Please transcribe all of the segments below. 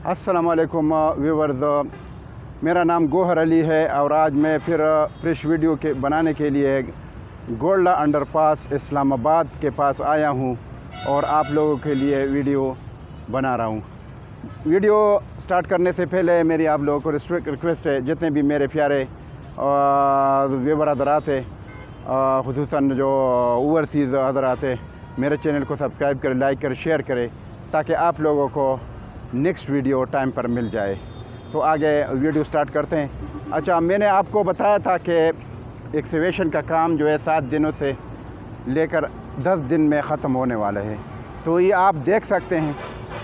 अस्सलाम वालेकुम व्यूवर्स, मेरा नाम गोहर अली है और आज मैं फिर फ्रेश वीडियो के बनाने के लिए गोल्डा अंडरपास इस्लामाबाद के पास आया हूँ और आप लोगों के लिए वीडियो बना रहा हूँ। वीडियो स्टार्ट करने से पहले मेरी आप लोगों को रिक्वेस्ट है, जितने भी मेरे प्यारे व्यूवर हज़रात हैं, ख़ुसूसन जो ओवरसीज़ हज़रात हैं, मेरे चैनल को सब्सक्राइब करें, लाइक करें, शेयर करें ताकि आप लोगों को नेक्स्ट वीडियो टाइम पर मिल जाए। तो आगे वीडियो स्टार्ट करते हैं। अच्छा, मैंने आपको बताया था कि एक्सकवेशन का काम जो है 7 दिनों से लेकर 10 दिन में ख़त्म होने वाला है। तो ये आप देख सकते हैं,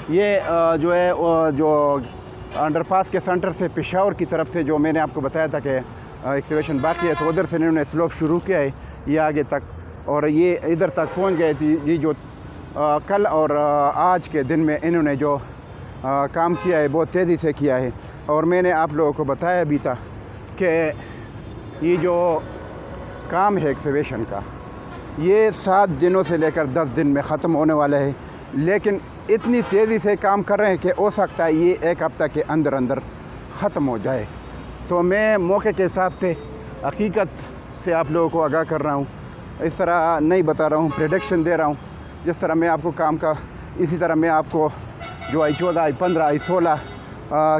ये जो है जो अंडरपास के सेंटर से पेशावर की तरफ से जो मैंने आपको बताया था कि एक्सकवेशन बाकी है, तो उधर से इन्होंने स्लोप शुरू किया है ये आगे तक, और ये इधर तक पहुंच गए थी। ये जो कल और आज के दिन में इन्होंने जो काम किया है बहुत तेज़ी से किया है। और मैंने आप लोगों को बताया भी था कि ये जो काम है एक्सकवेशन का, ये 7 दिनों से लेकर 10 दिन में ख़त्म होने वाला है, लेकिन इतनी तेज़ी से काम कर रहे हैं कि हो सकता है ये 1 हफ़्ता के अंदर अंदर ख़त्म हो जाए। तो मैं मौके के हिसाब से हकीकत से आप लोगों को आगाह कर रहा हूँ, इस तरह नहीं बता रहा हूँ, प्रेडिक्शन दे रहा हूँ। जिस तरह मैं आपको काम का, इसी तरह मैं आपको जो I-14, I-15, I-16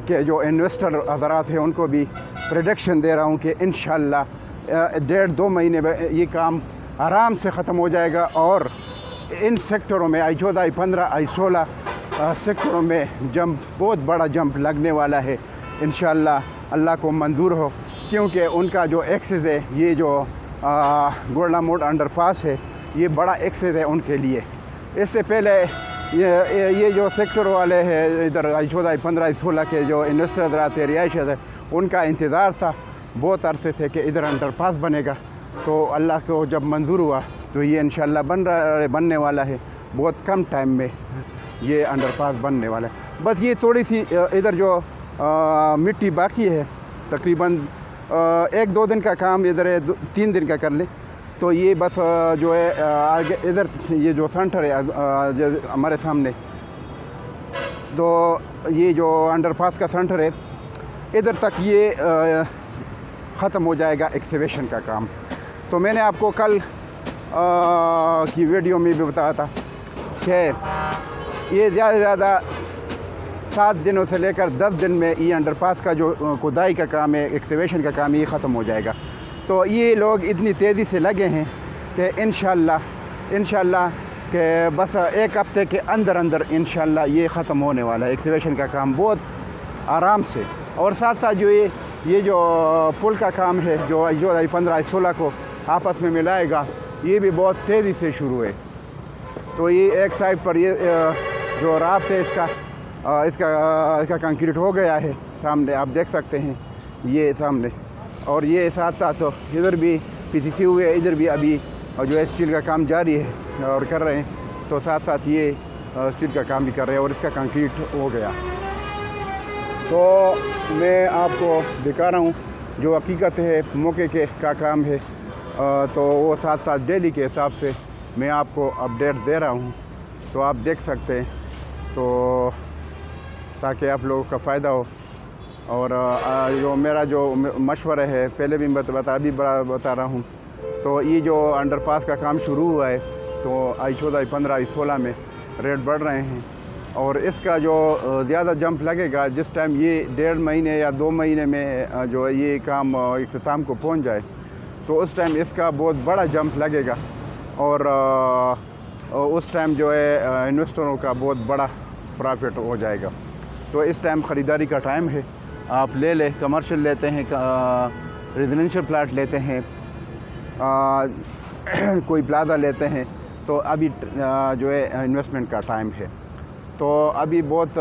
के जो इन्वेस्टर हज़रात हैं उनको भी प्रेडिक्शन दे रहा हूँ कि इंशाअल्लाह 1.5-2 महीने में ये काम आराम से ख़त्म हो जाएगा। और इन सेक्टरों में I-14, I-15, I-16 सेक्टरों में जंप, बहुत बड़ा जंप लगने वाला है इंशाअल्लाह, अल्लाह को मंजूर हो, क्योंकि उनका जो एक्सेस है, ये जो गोल्डा मोड अंडरपास है, ये बड़ा एक्सेस है उनके लिए। इससे पहले ये जो सेक्टर वाले हैं, इधर I-14, I-15, I-16 के जो इन्वेस्टर हज़रात है, रिहायश है, उनका इंतज़ार था बहुत अरसे से कि इधर अंडरपास बनेगा। तो अल्लाह को जब मंजूर हुआ तो ये इंशाअल्लाह बनने वाला है, बहुत कम टाइम में ये अंडरपास बनने वाला है। बस ये थोड़ी सी इधर जो मिट्टी बाकी है, तकरीबन 1-2 दिन का काम इधर है, 3 दिन का कर ले तो ये बस जो है आगे इधर ये जो सेंटर है हमारे सामने, तो ये जो अंडरपास का सेंटर है, इधर तक ये ख़त्म हो जाएगा एक्सकवेशन का काम। तो मैंने आपको कल की वीडियो में भी बताया था कि ये ज़्यादा से ज़्यादा 7 दिनों से लेकर 10 दिन में ये अंडरपास का जो खुदाई का काम है, एक्सकवेशन का काम, ये ख़त्म हो जाएगा। तो ये लोग इतनी तेज़ी से लगे हैं कि इंशाअल्लाह कि बस 1 हफ़्ते के अंदर अंदर इंशाअल्लाह ये ख़त्म होने वाला है एक्सकवेशन का काम, बहुत आराम से। और साथ साथ जो ये जो पुल का काम है, जो I-15, I-16 को आपस में मिलाएगा, ये भी बहुत तेज़ी से शुरू है। तो ये एक साइड पर ये जो राफ्ट है इसका कंक्रीट हो गया है, सामने आप देख सकते हैं ये सामने। और ये साथ साथ इधर भी PCC हुए, इधर भी अभी जो है स्टील का काम जारी है और कर रहे हैं। तो साथ साथ ये स्टील का काम भी कर रहे हैं और इसका कंक्रीट हो गया। तो मैं आपको दिखा रहा हूँ जो हकीकत है, मौके के का काम है, तो वो साथ साथ डेली के हिसाब से मैं आपको अपडेट दे रहा हूँ, तो आप देख सकते हैं, तो ताकि आप लोगों का फ़ायदा हो। और जो मेरा जो मशवरा है, पहले भी अभी बता रहा हूँ, तो ये जो अंडरपास का काम शुरू हुआ है, तो I-14, I-15, I-16 में रेट बढ़ रहे हैं। और इसका जो ज़्यादा जंप लगेगा, जिस टाइम ये 1.5 महीने या 2 महीने में जो ये काम इख्तिताम को पहुँच जाए, तो उस टाइम इसका बहुत बड़ा जंप लगेगा। और उस टाइम जो है इन्वेस्टरों का बहुत बड़ा प्रॉफिट हो जाएगा। तो इस टाइम ख़रीदारी का टाइम है, आप ले लें, कमर्शियल लेते हैं, रेजिडेंशियल प्लाट लेते हैं, कोई प्लाजा लेते हैं, तो अभी जो है इन्वेस्टमेंट का टाइम है। तो अभी बहुत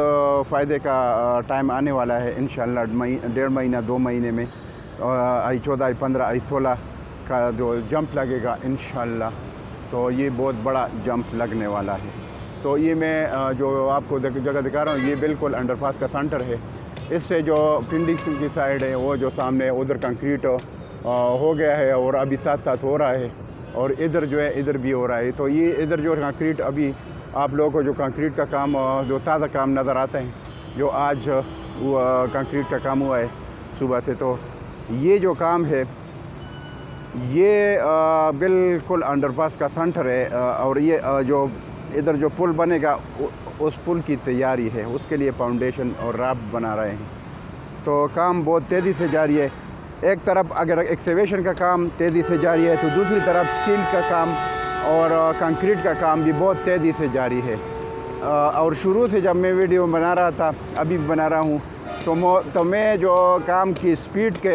फ़ायदे का टाइम आने वाला है इंशाअल्लाह, 1.5 महीना 2 महीने में I-14, I-15, I-16 का जो जंप लगेगा इंशाअल्लाह, तो ये बहुत बड़ा जंप लगने वाला है। तो ये मैं जो आपको जगह दिखा रहा हूँ, ये बिल्कुल अंडरपास का सेंटर है। इससे जो पिंडी की साइड है, वो जो सामने उधर कंक्रीट हो गया है और अभी साथ साथ हो रहा है, और इधर जो है इधर भी हो रहा है। तो ये इधर जो कंक्रीट, अभी आप लोगों को जो कंक्रीट का काम, जो ताज़ा काम नज़र आता है, जो आज कंक्रीट का काम हुआ है सुबह से। तो ये जो काम है ये बिल्कुल अंडरपास का सेंटर है और ये जो इधर जो पुल बनेगा उस पुल की तैयारी है, उसके लिए फाउंडेशन और राफ्ट बना रहे हैं। तो काम बहुत तेज़ी से जारी है। एक तरफ अगर एक्सकेवेशन का काम तेज़ी से जारी है तो दूसरी तरफ स्टील का काम और कंक्रीट का काम भी बहुत तेज़ी से जारी है। और शुरू से जब मैं वीडियो बना रहा था, अभी भी बना रहा हूँ, तो मैं जो काम की स्पीड के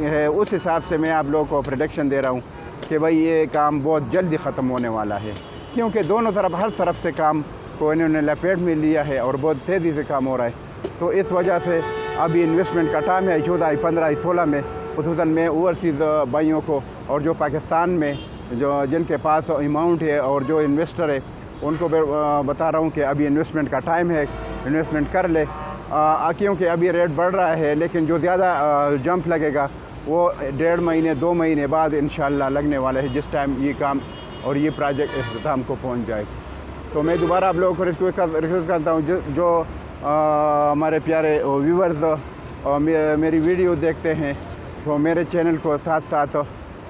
है उस हिसाब से मैं आप लोगों को प्रेडिक्शन दे रहा हूँ कि भाई ये काम बहुत जल्दी ख़त्म होने वाला है, क्योंकि दोनों तरफ हर तरफ से काम को इन्होंने लपेट में लिया है और बहुत तेज़ी से काम हो रहा है। तो इस वजह से अभी इन्वेस्टमेंट का टाइम है 14, 15, 16 में। खुसूसन मैं ओवरसीज़ भाइयों को और जो पाकिस्तान में जो जिनके पास अमाउंट है और जो इन्वेस्टर है उनको बता रहा हूँ कि अभी इन्वेस्टमेंट का टाइम है, इन्वेस्टमेंट कर ले, क्योंकि अभी रेट बढ़ रहा है, लेकिन जो ज़्यादा जंप लगेगा वो 1.5 महीने 2 महीने बाद इंशाल्लाह लगने वाला है, जिस टाइम ये काम और ये प्रोजेक्ट इख्तिताम को पहुँच जाए। तो मैं दोबारा आप लोगों को रिक्वेस्ट करता हूँ जो हमारे प्यारे व्यूवर्स मेरी वीडियो देखते हैं तो मेरे चैनल को साथ साथ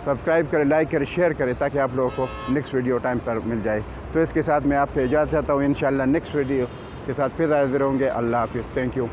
सब्सक्राइब करें, लाइक करें, शेयर करें, ताकि आप लोगों को नेक्स्ट वीडियो टाइम पर मिल जाए। तो इसके साथ मैं आपसे इजाज़त चाहता हूँ। इंशाल्लाह नेक्स्ट वीडियो के साथ फिर हाज़िर होंगे। अल्लाह हाफ़िज़। Thank you.